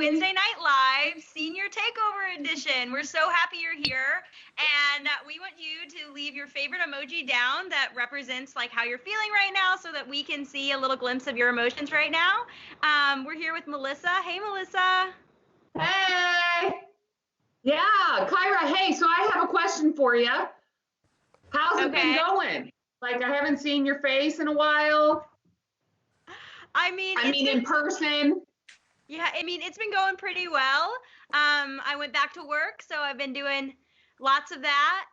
Wednesday Night Live Senior Takeover Edition. We're so happy you're here, and we want you to leave your favorite emoji down that represents like how you're feeling right now, so that we can see a little glimpse of your emotions right now. We're here with Melissa. Hey, Melissa. Hey. Yeah, Kyra, hey, so I have a question for you. How's it been going? Like, I haven't seen your face in a while. I mean, in person. Yeah, I mean, it's been going pretty well. I went back to work, so I've been doing lots of that.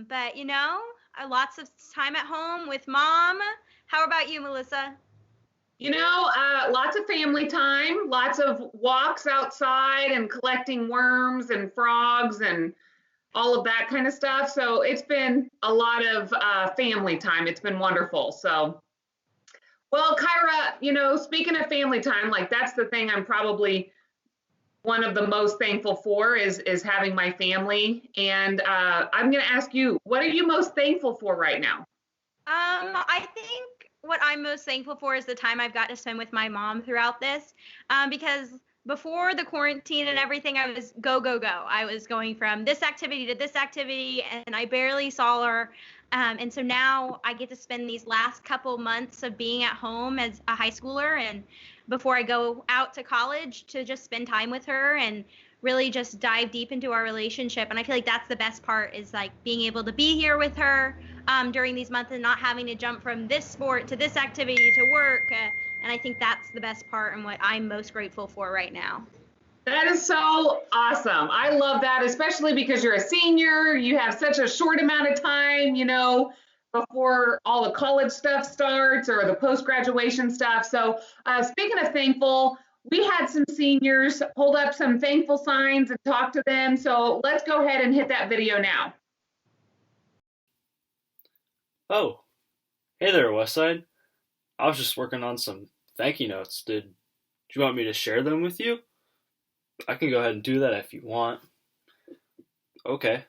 But lots of time at home with mom. How about you, Melissa? Lots of family time, lots of walks outside and collecting worms and frogs and all of that kind of stuff. So it's been a lot of family time. It's been wonderful. So, well, Kyra, speaking of family time, like that's the thing I'm probably one of the most thankful for is having my family. And I'm going to ask you, what are you most thankful for right now? I think what I'm most thankful for is the time I've got to spend with my mom throughout this, because before the quarantine and everything, I was go, go, go. I was going from this activity to this activity, and I barely saw her. And so now I get to spend these last couple months of being at home as a high schooler, and before I go out to college, to just spend time with her and really just dive deep into our relationship. And I feel like that's the best part, is like being able to be here with her during these months and not having to jump from this sport to this activity to work. And I think that's the best part and what I'm most grateful for right now. That is so awesome. I love that, especially because you're a senior. You have such a short amount of time, before all the college stuff starts or the post-graduation stuff. So speaking of thankful, we had some seniors hold up some thankful signs and talk to them. So let's go ahead and hit that video now. Oh, hey there, Westside. I was just working on some thank you notes. Do you want me to share them with you? I can go ahead and do that if you want. Okay.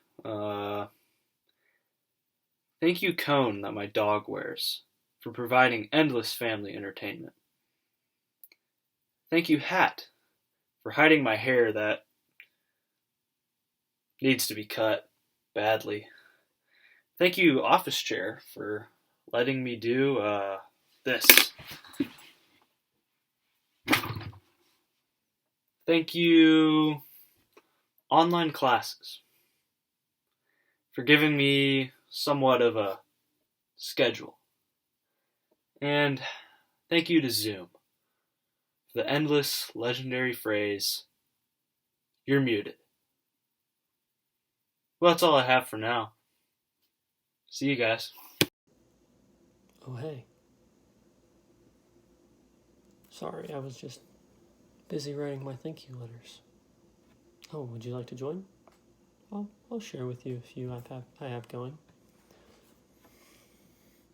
Thank you, Cone, that my dog wears, for providing endless family entertainment. Thank you, Hat, for hiding my hair that needs to be cut badly. Thank you, Office Chair, for letting me do this. Thank you, online classes, for giving me somewhat of a schedule. And thank you to Zoom for the endless legendary phrase, "You're muted." Well, that's all I have for now. See you guys. Oh, hey. Sorry, I was just busy writing my thank you letters. Oh, would you like to join? I'll share with you a few I have going.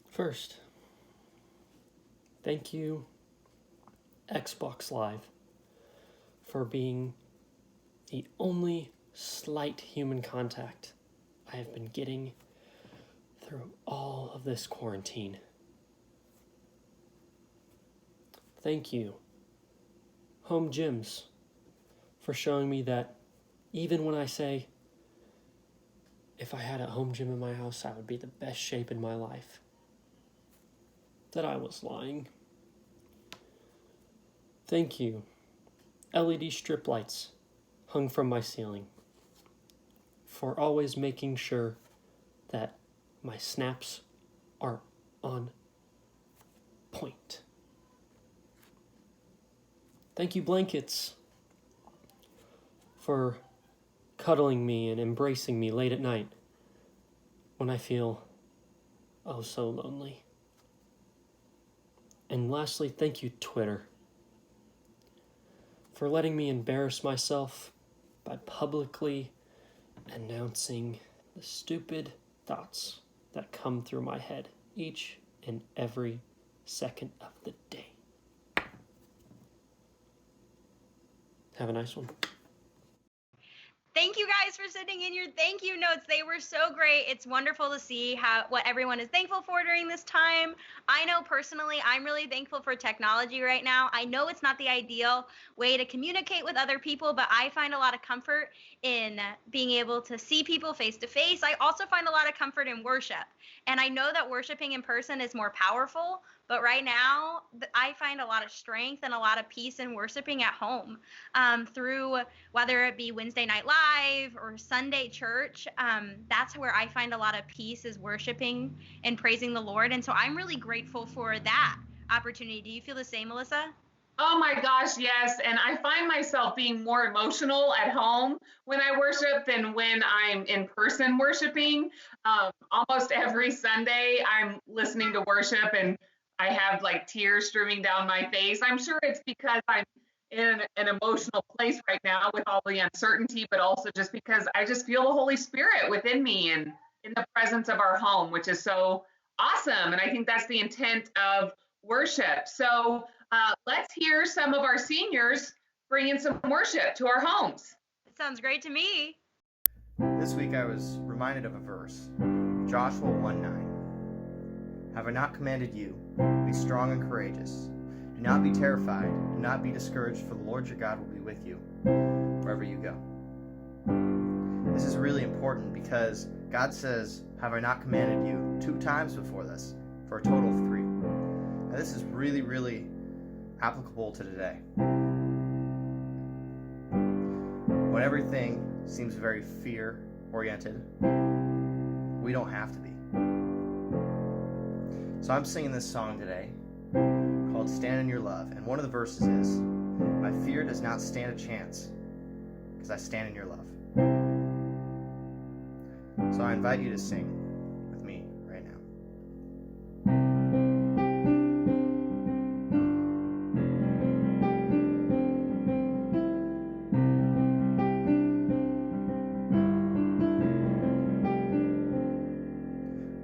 First, thank you, Xbox Live, for being the only slight human contact I have been getting through all of this quarantine. Thank you, Home Gyms, for showing me that even when I say if I had a home gym in my house, I would be the best shape in my life, that I was lying. Thank you, LED strip lights hung from my ceiling, for always making sure that my snaps are on point. Thank you, blankets, for cuddling me and embracing me late at night when I feel oh so lonely. And lastly, thank you, Twitter, for letting me embarrass myself by publicly announcing the stupid thoughts that come through my head each and every second of the day. Have a nice one. Thank you guys for sending in your thank you notes. They were so great. It's wonderful to see what everyone is thankful for during this time. I know personally, I'm really thankful for technology right now. I know it's not the ideal way to communicate with other people, but I find a lot of comfort in being able to see people face to face. I also find a lot of comfort in worship. And I know that worshiping in person is more powerful, but right now I find a lot of strength and a lot of peace in worshiping at home, through whether it be Wednesday Night Live or Sunday church. That's where I find a lot of peace, is worshiping and praising the Lord. And so I'm really grateful for that opportunity. Do you feel the same, Melissa? Oh my gosh, yes. And I find myself being more emotional at home when I worship than when I'm in person worshiping. Almost every Sunday, I'm listening to worship and I have like tears streaming down my face. I'm sure it's because I'm in an emotional place right now with all the uncertainty, but also just because I just feel the Holy Spirit within me and in the presence of our home, which is so awesome. And I think that's the intent of worship. So let's hear some of our seniors bring in some worship to our homes. It sounds great to me. This week I was reminded of a verse, Joshua 1:9. Have I not commanded you? Be strong and courageous. Do not be terrified. Do not be discouraged, for the Lord your God will be with you wherever you go. This is really important because God says, have I not commanded you 2 times before this, for a total of 3. Now, this is really, really applicable to today. When everything seems very fear-oriented, we don't have to be. So I'm singing this song today called Stand in Your Love, and one of the verses is, my fear does not stand a chance because I stand in your love. So I invite you to sing with me right now.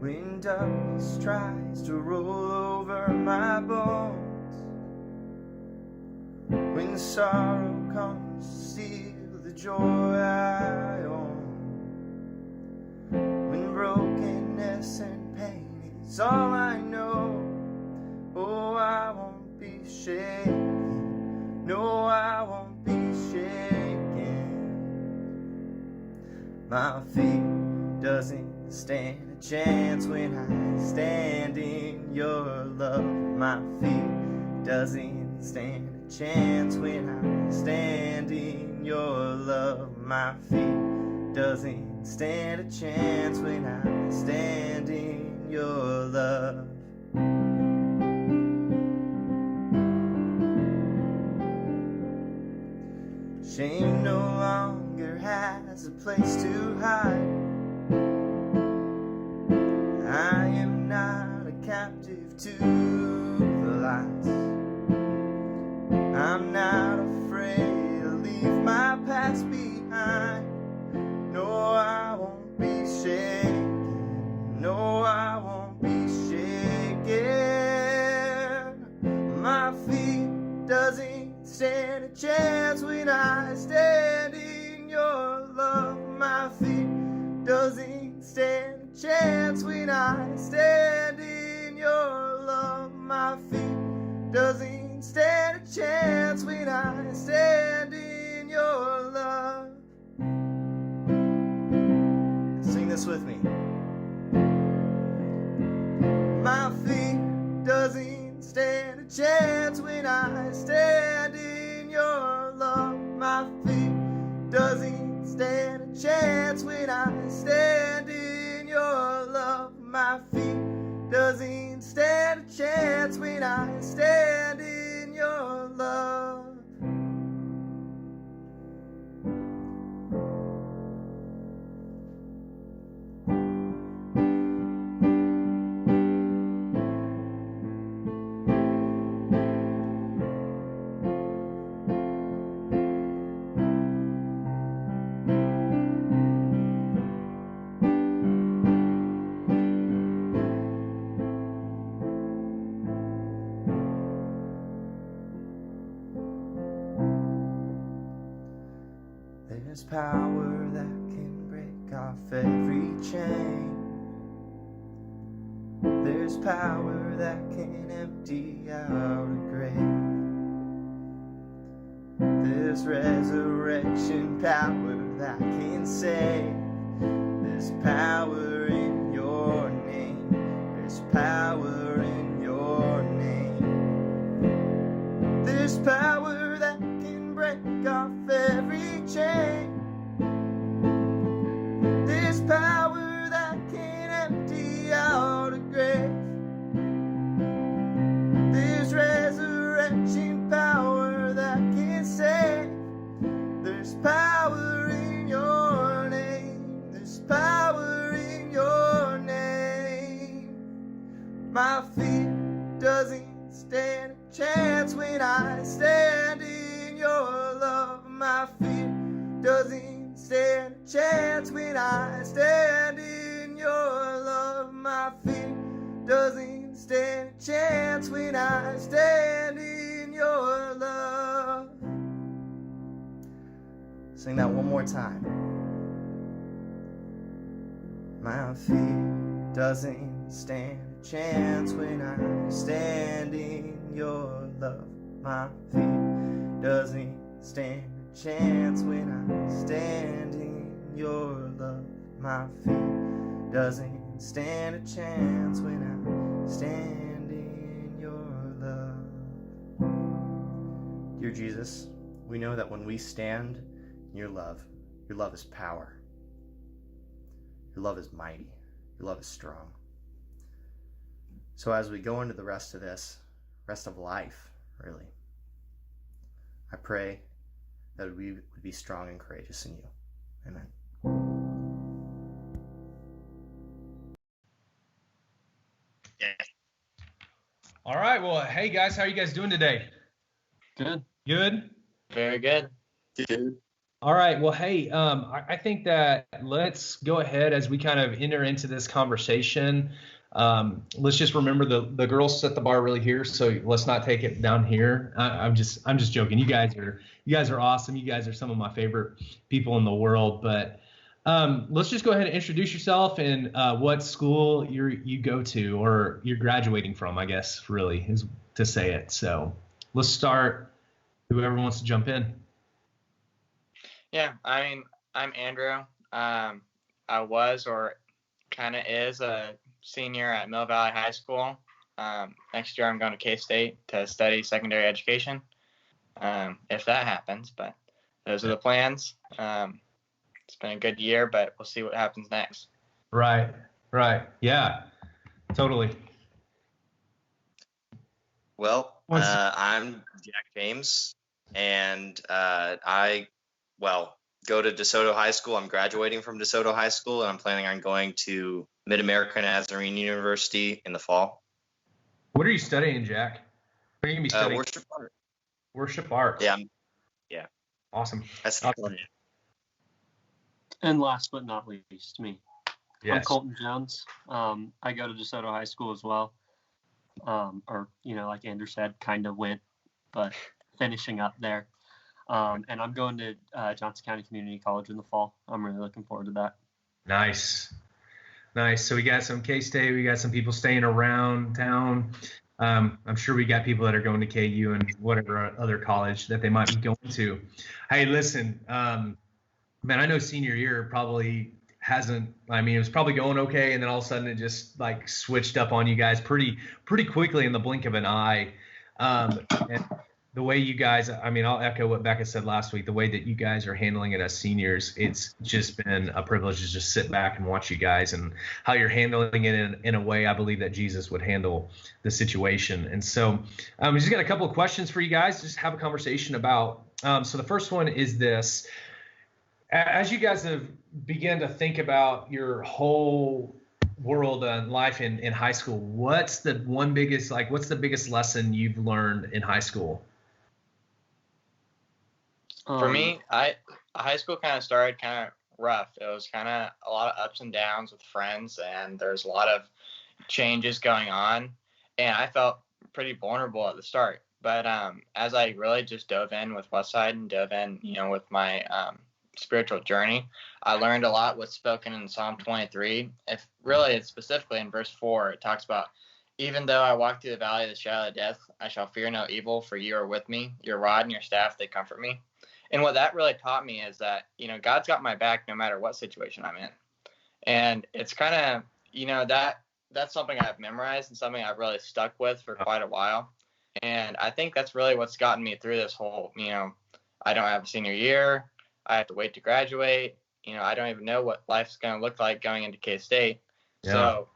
When darkness tries to roll over my bones, when sorrow comes to steal the joy I own, when brokenness and pain is all I know, oh, I won't be shaken. No, I won't be shaken. My fear doesn't stand a chance when I stand in your love. My fear doesn't stand a chance when I stand in your love. My fear doesn't stand a chance when I stand in your love. Shame no longer has a place to hide. I am not a captive to the lies. I'm not afraid to leave my past behind. No, I won't be shaken. No, I won't be shaken. My feet doesn't stand a chance when I stand in your love. My feet doesn't stand a chance when I stand in your love. My feet doesn't stand a chance when I stand in your love. Sing this with me. My feet doesn't stand a chance when I stand in your love. My feet doesn't stand a chance when I stand in your love. My feet doesn't stand a chance when I stand in your love. There's power that can break off every chain. There's power that can empty out a grave. There's resurrection power that can save. There's power in your name. There's power in your name. There's power that can break off every chain. There's power that can empty out a grave. There's resurrection power that can save. There's power in your name. There's power in your name. My fear doesn't stand a chance when I stand in your love. My fear doesn't stand a chance when I stand in your love. My fear doesn't stand a chance when I stand in your love. Sing that one more time. My fear doesn't stand a chance when I stand in your love. My fear doesn't stand a chance when I stand in your love. My fear doesn't stand a chance when I stand in your love. Dear Jesus, we know that when we stand in your love is power. Your love is mighty. Your love is strong. So as we go into the rest of life, really, I pray that we would be strong and courageous in you. Amen. All right. Well, hey guys, how are you guys doing today? Good. Good. Very good. Dude. All right. Well, hey, I think that let's go ahead as we kind of enter into this conversation. Let's just remember the girls set the bar really here, so let's not take it down here. I'm just joking. You guys are awesome. You guys are some of my favorite people in the world. But let's just go ahead and introduce yourself and what school you go to or you're graduating from, I guess, really is to say it. So let's start. Whoever wants to jump in. Yeah, I mean, I'm Andrew. I was or kind of is a senior at Mill Valley High School. Next year I'm going to K-State to study secondary education, if that happens, but those are the plans. It's been a good year, but we'll see what happens next. Right. Yeah, totally. Well, I'm Jack James, and I go to DeSoto High School. I'm graduating from DeSoto High School, and I'm planning on going to Mid-American Nazarene University in the fall. What are you studying, Jack? What are you going to be studying? Worship art. Worship art. Yeah. Awesome. That's the plan. And last but not least, me. Yes. I'm Colton Jones. I go to DeSoto High School as well. Or, like Andrew said, kind of went, but finishing up there. And I'm going to Johnson County Community College in the fall. I'm really looking forward to that. Nice. So we got some K-State. We got some people staying around town. I'm sure we got people that are going to KU and whatever other college that they might be going to. Hey, listen, man, I know senior year probably hasn't. I mean, it was probably going okay, and then all of a sudden it just like switched up on you guys pretty quickly in the blink of an eye. And the way you guys, I mean, I'll echo what Becca said last week. The way that you guys are handling it as seniors, it's just been a privilege to just sit back and watch you guys and how you're handling it in a way I believe that Jesus would handle the situation. And so we just got a couple of questions for you guys. Just have a conversation about. So the first one is this. As you guys have begun to think about your whole world and life in high school, what's the biggest lesson you've learned in high school? For me, high school kind of started kind of rough. It was kind of a lot of ups and downs with friends, and there's a lot of changes going on, and I felt pretty vulnerable at the start. But as I really just dove in with Westside and dove in, with my spiritual journey. I learned a lot what's spoken in Psalm 23. If really it's specifically in verse 4, it talks about, even though I walk through the valley of the shadow of death, I shall fear no evil, for you are with me. Your rod and your staff, they comfort me. And what that really taught me is that, God's got my back no matter what situation I'm in. And it's kind of, that's something I've memorized and something I've really stuck with for quite a while. And I think that's really what's gotten me through this whole, I don't have a senior year. I have to wait to graduate. I don't even know what life's going to look like going into K-State. Yeah. So,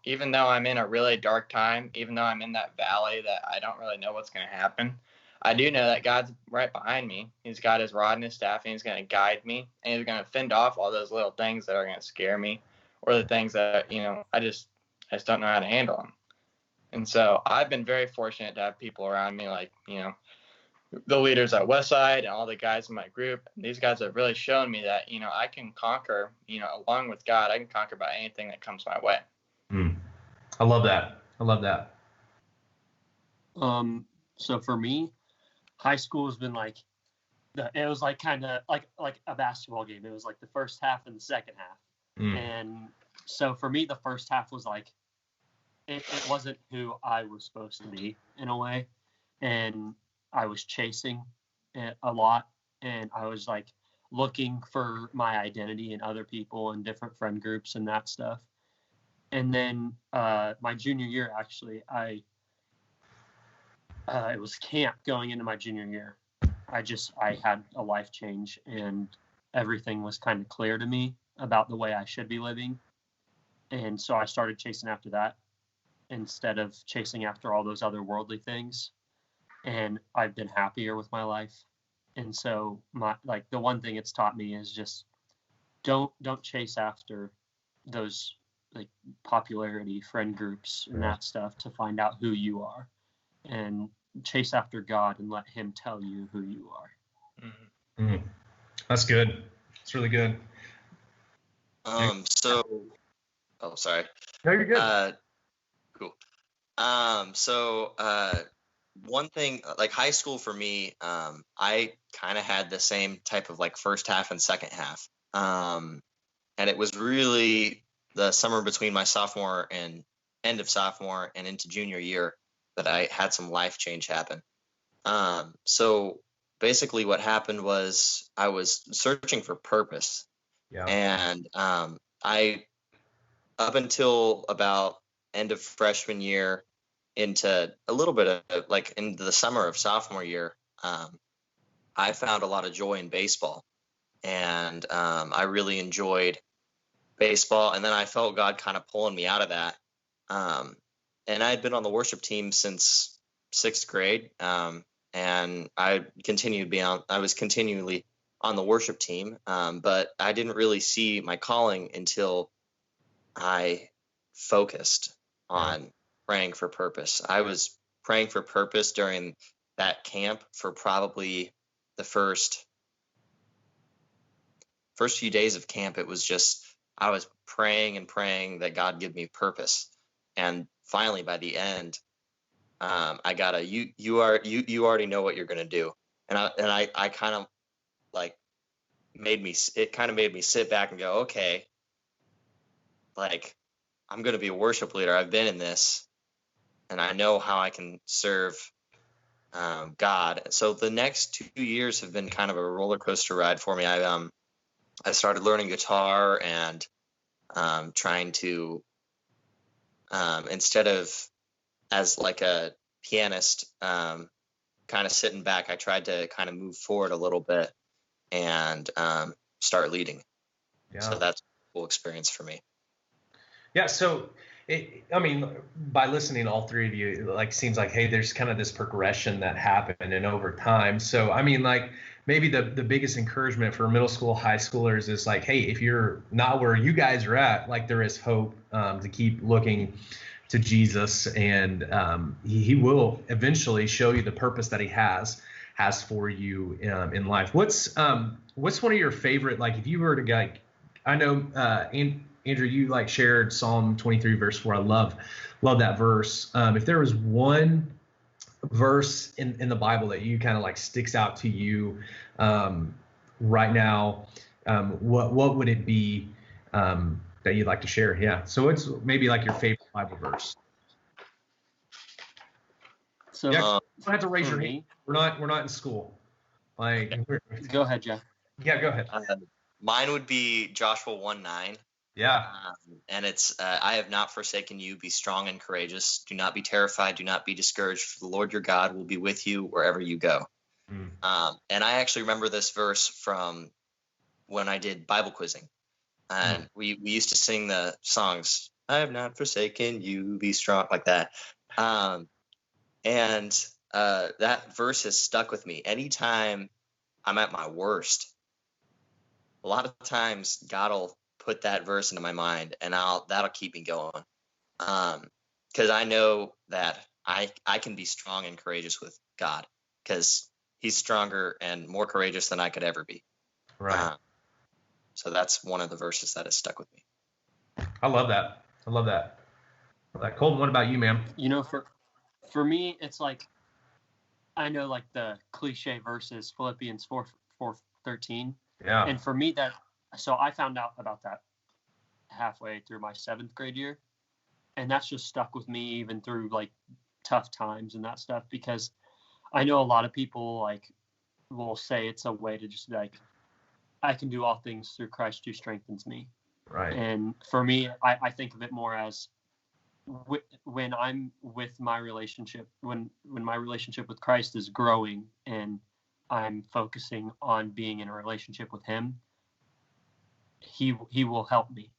even though I'm in a really dark time, even though I'm in that valley that I don't really know what's going to happen, I do know that God's right behind me. He's got his rod and his staff, and he's going to guide me, and he's going to fend off all those little things that are going to scare me, or the things that, I just don't know how to handle them. And so I've been very fortunate to have people around me, like, the leaders at Westside and all the guys in my group. These guys have really shown me that, I can conquer, along with God, I can conquer about anything that comes my way. I love that. So for me, high school has been like, it was like kind of like a basketball game. It was like the first half and the second half. And so for me, the first half was like, it wasn't who I was supposed to be in a way. And I was chasing it a lot. And I was like looking for my identity in other people and different friend groups and that stuff. And then my junior year, actually, it was camp going into my junior year. I had a life change, and everything was kind of clear to me about the way I should be living. And so I started chasing after that instead of chasing after all those other worldly things. And I've been happier with my life. And so the one thing it's taught me is just don't chase after those like popularity friend groups and that stuff to find out who you are, and chase after God and let him tell you who you are. That's good. It's really good. Sorry. No, you're good. Cool. One thing, like high school for me, I kind of had the same type of like first half and second half. And it was really the summer between my sophomore and end of sophomore and into junior year that I had some life change happen. So basically what happened was I was searching for purpose. Yeah. And I, up until about end of freshman year into a little bit of like into the summer of sophomore year, I found a lot of joy in baseball. And I really enjoyed baseball. And then I felt God kind of pulling me out of that. And I had been on the worship team since 6th grade. And I was continually on the worship team. But I didn't really see my calling until I focused on praying for purpose. I was praying for purpose during that camp for probably the first few days of camp. It was just, I was praying and praying that God give me purpose. And finally, by the end, I got you already know what you're going to do. And I kind of like made me sit back and go, okay, like I'm going to be a worship leader. I've been in this and I know how I can serve God. So the next 2 years have been kind of a roller coaster ride for me. I started learning guitar and trying to, instead of as like a pianist, kind of sitting back, I tried to kind of move forward a little bit and start leading. Yeah. So that's a cool experience for me. Yeah. So, by listening to all three of you, like seems like, hey, there's kind of this progression that happened and over time. So, maybe the biggest encouragement for middle school, high schoolers is like, hey, if you're not where you guys are at, like there is hope to keep looking to Jesus, and he will eventually show you the purpose that he has for you in life. What's one of your favorite, like if you were to go, I know Andrew, you like shared Psalm 23 verse 4. I love that verse. If there was one verse in the Bible that you kind of like sticks out to you, right now, what would it be that you'd like to share? Yeah. So it's maybe like your favorite Bible verse. So Yeah, you don't have to raise for your hand. me, We're not in school. Like, go ahead, Jeff. yeah, go ahead. Mine would be Joshua 1:9. Yeah. And it's, I have not forsaken you. Be strong and courageous. Do not be terrified. Do not be discouraged. For the Lord your God will be with you wherever you go. And I actually remember this verse from when I did Bible quizzing. And we used to sing the songs, I have not forsaken you, be strong, like that. And that verse has stuck with me. Anytime I'm at my worst, a lot of times God will put that verse into my mind, and that'll keep me going. Because I know that I can be strong and courageous with God, because He's stronger and more courageous than I could ever be. Right. So that's one of the verses that has stuck with me. I love that. I love that. Colton, what about you, man? You know, for me, it's like, I know like the cliche verses, Philippians 4:13. Yeah. And for me, so I found out about that halfway through my 7th grade year. And that's just stuck with me even through like tough times and that stuff, because I know a lot of people like will say it's a way to just like, I can do all things through Christ who strengthens me. Right. And for me, I think of it more as when I'm with my relationship, when my relationship with Christ is growing and I'm focusing on being in a relationship with Him, He will help me,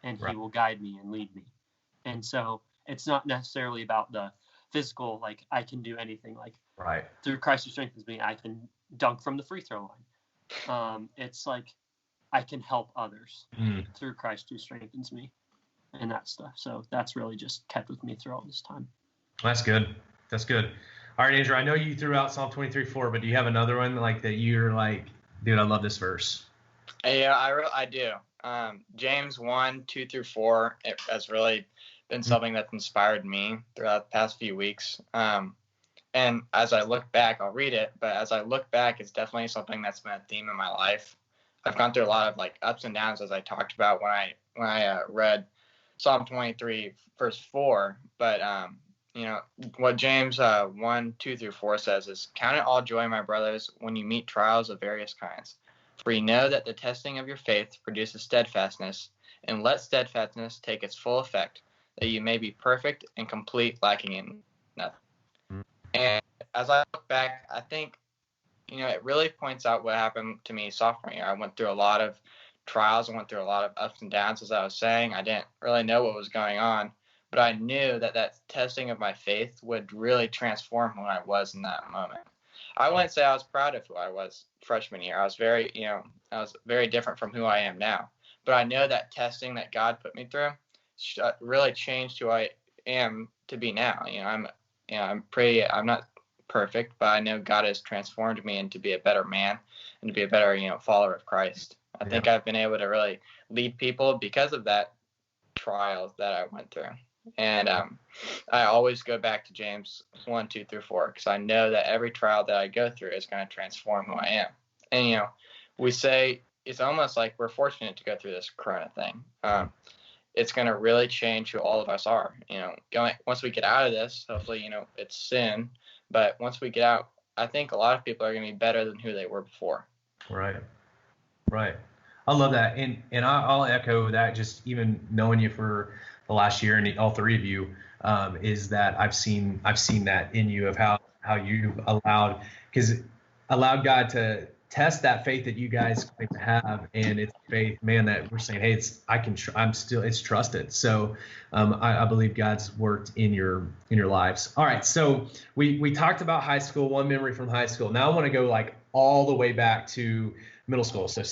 and He will guide me and lead me. And so it's not necessarily about the physical, like I can do anything, like through Christ who strengthens me, I can dunk from the free throw line. It's like I can help others through Christ who strengthens me, and that stuff. So that's really just kept with me through all this time. That's good. That's good. All right, Andrew, I know you threw out Psalm 23:4, but do you have another one like that you're like, dude, I love this verse? Yeah, I do. James 1:2-4. It has really been something that's inspired me throughout the past few weeks. And as I look back, I'll read it, but as I look back, it's definitely something that's been a theme in my life. I've gone through a lot of like ups and downs, as I talked about when I read Psalm 23 verse 4. But you know what James 1:2-4 says is, "Count it all joy, my brothers, when you meet trials of various kinds. For you know that the testing of your faith produces steadfastness, and let steadfastness take its full effect, that you may be perfect and complete, lacking in nothing." And as I look back, I think, it really points out what happened to me sophomore year. I went through a lot of trials. I went through a lot of ups and downs, as I was saying. I didn't really know what was going on, but I knew that testing of my faith would really transform who I was in that moment. I wouldn't say I was proud of who I was freshman year. I was very different from who I am now. But I know that testing that God put me through really changed who I am to be now. I'm not perfect, but I know God has transformed me into be a better man and to be a better, follower of Christ. I think I've been able to really lead people because of that trials that I went through. And I always go back to James 1:2-4, because I know that every trial that I go through is going to transform who I am. And, we say it's almost like we're fortunate to go through this Corona thing. It's going to really change who all of us are. Once we get out of this, hopefully, it's sin. But once we get out, I think a lot of people are going to be better than who they were before. Right. I love that. And I'll echo that, just even knowing you for the last year, and all three of you, is that I've seen that in you, of how you allowed God to test that faith that you guys claim to have, and it's faith, man, that we're saying, hey, it's trusted. So I believe God's worked in your lives. All right, so we talked about high school, one memory from high school. Now I want to go like all the way back to middle school. So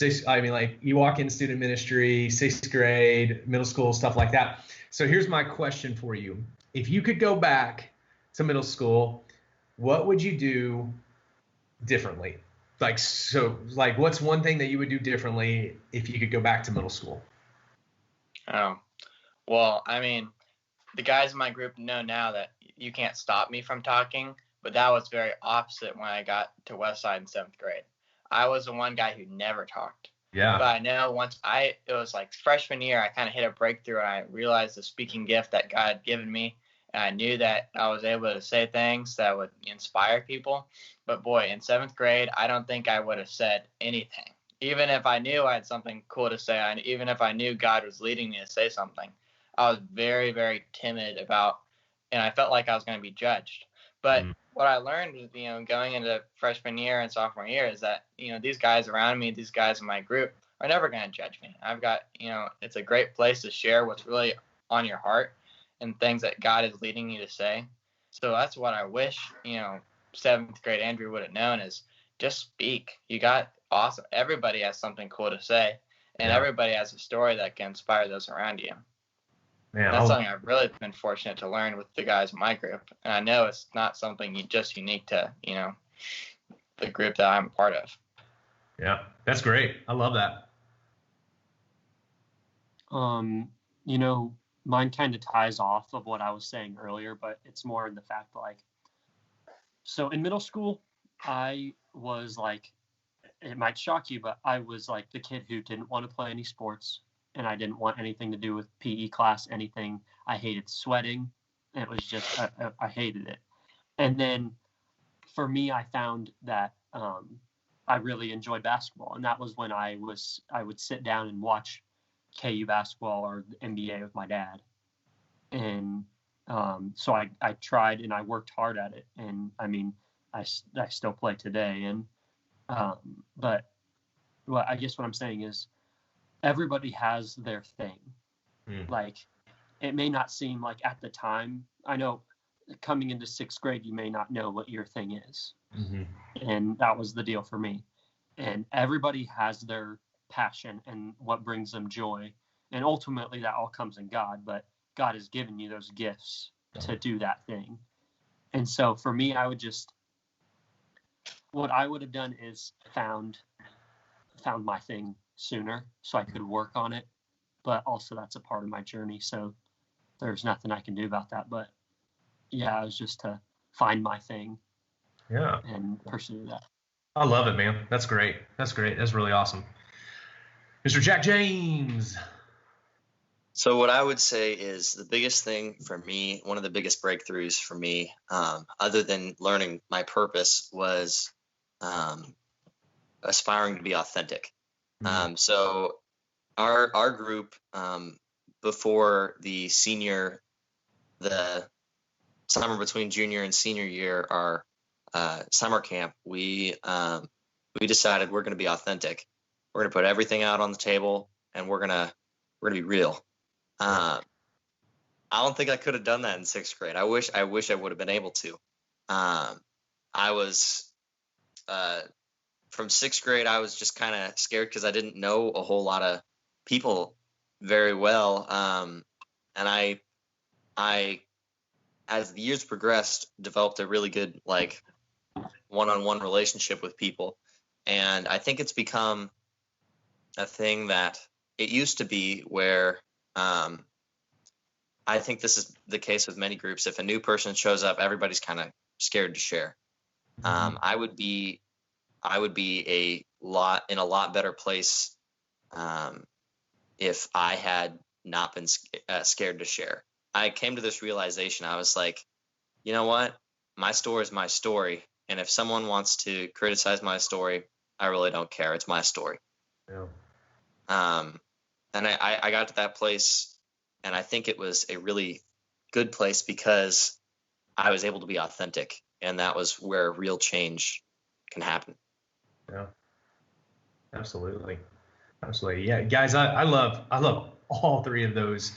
you walk in student ministry, 6th grade, middle school, stuff like that. So here's my question for you. If you could go back to middle school, what would you do differently? What's one thing that you would do differently if you could go back to middle school? Oh, well, the guys in my group know now that you can't stop me from talking, but that was very opposite when I got to Westside in 7th grade. I was the one guy who never talked. Yeah. But I know it was like freshman year, I kind of hit a breakthrough and I realized the speaking gift that God had given me. And I knew that I was able to say things that would inspire people. But boy, in 7th grade, I don't think I would have said anything. Even if I knew I had something cool to say, even if I knew God was leading me to say something, I was very, very timid and I felt like I was going to be judged. But what I learned, going into freshman year and sophomore year is that, these guys around me, these guys in my group are never going to judge me. I've got, it's a great place to share what's really on your heart and things that God is leading you to say. So that's what I wish, 7th grade Andrew would have known is just speak. You got awesome. Everybody has something cool to say, and everybody has a story that can inspire those around you. Man, that's something I've really been fortunate to learn with the guys in my group. And I know it's not something just unique to, the group that I'm a part of. Yeah, that's great. I love that. Mine kind of ties off of what I was saying earlier, but it's more in the fact so in middle school, I was like, it might shock you, but I was like the kid who didn't want to play any sports, and I didn't want anything to do with PE class, anything. I hated sweating. It was just, I hated it. And then for me, I found that I really enjoyed basketball. And that was when I would sit down and watch KU basketball or the NBA with my dad. And so I tried and I worked hard at it. And I mean, I still play today. And but I guess what I'm saying is everybody has their thing. Like, it may not seem like at the time, I know coming into 6th grade, you may not know what your thing is. And that was the deal for me. And everybody has their passion and what brings them joy. And ultimately that all comes in God, but God has given you those gifts to do that thing. And so for me, what I would have done is found my thing sooner so I could work on it. But also that's a part of my journey. So there's nothing I can do about that. But yeah, it was just to find my thing. Yeah. And pursue that. I love it, man. That's great. That's really awesome. Mr. Jack James. So what I would say is the biggest thing for me, one of the biggest breakthroughs for me, other than learning my purpose, was aspiring to be authentic. So our group, before the summer between junior and senior year, our summer camp, we decided we're going to be authentic. We're going to put everything out on the table, and we're going to be real. I don't think I could have done that in 6th grade. I wish I would have been able to. I was from 6th grade, I was just kind of scared because I didn't know a whole lot of people very well. And I, as the years progressed, developed a really good, one-on-one relationship with people. And I think it's become a thing that it used to be where, I think this is the case with many groups. If a new person shows up, everybody's kind of scared to share. I would be in a lot better place if I had not been scared to share. I came to this realization. I was like, you know what? My story is my story. And if someone wants to criticize my story, I really don't care. It's my story. Yeah. And I got to that place, and I think it was a really good place because I was able to be authentic, and that was where real change can happen. Yeah, absolutely. Yeah, guys, I love all three of those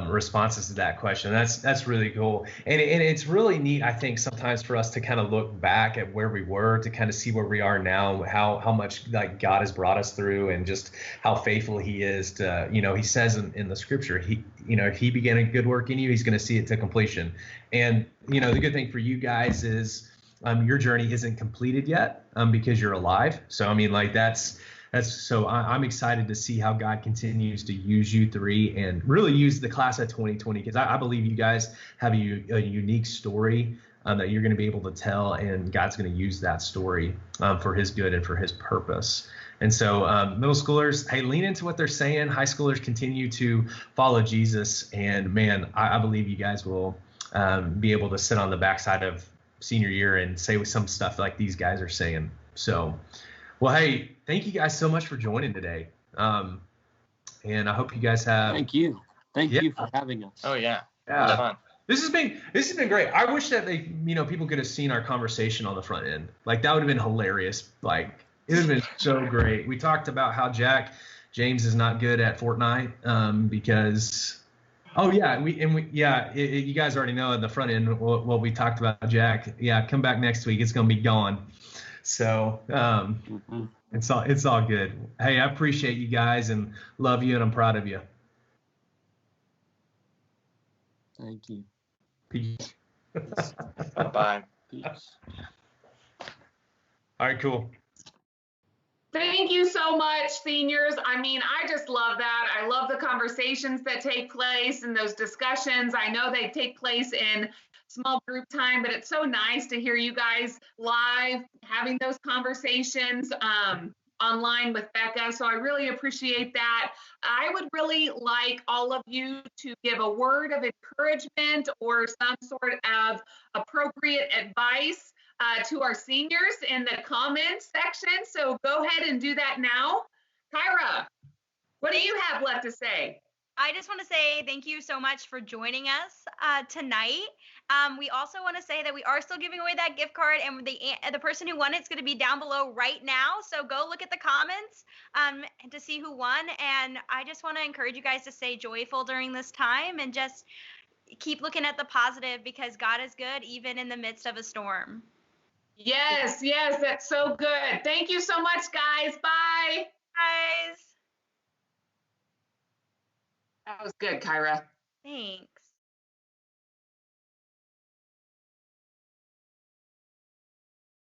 responses to that question. That's really cool, and it's really neat, I think, sometimes for us to kind of look back at where we were to kind of see where we are now, how much God has brought us through, and just how faithful He is to, He says in the Scripture, if He began a good work in you, He's going to see it to completion. And the good thing for you guys is your journey isn't completed yet because you're alive. So I mean, so I'm excited to see how God continues to use you three and really use the class of 2020, because I believe you guys have a unique story that you're going to be able to tell, and God's going to use that story for his good and for his purpose. And so middle schoolers, hey, lean into what they're saying. High schoolers, continue to follow Jesus. And man, I believe you guys will be able to sit on the backside of senior year and say some stuff like these guys are saying. So, well, hey, thank you guys so much for joining today. And I hope you guys have. Thank you. Thank you for having us. Oh yeah. Yeah. It was fun. This has been great. I wish that people could have seen our conversation on the front end. Like, that would have been hilarious. Like, it would have been so great. We talked about how James is not good at Fortnite because, you guys already know at the front end what we talked about. Jack, come back next week. It's gonna be gone. So it's all good. Hey, I appreciate you guys and love you, and I'm proud of you. Thank you. Peace. Bye. Peace. All right, cool. Thank you so much, seniors. I mean, I just love that. I love the conversations that take place and those discussions. I know they take place in small group time, but it's so nice to hear you guys live having those conversations online with Becca. So I really appreciate that. I would really like all of you to give a word of encouragement or some sort of appropriate advice to our seniors in the comments section. So go ahead and do that now. Kyra, what do you have left to say? I just want to say thank you so much for joining us tonight. We also want to say that we are still giving away that gift card, and the person who won it's going to be down below right now. So go look at the comments to see who won. And I just want to encourage you guys to stay joyful during this time and just keep looking at the positive, because God is good even in the midst of a storm. Yes, that's so good. Thank you so much, guys. Bye. Guys. That was good, Kyra. Thanks.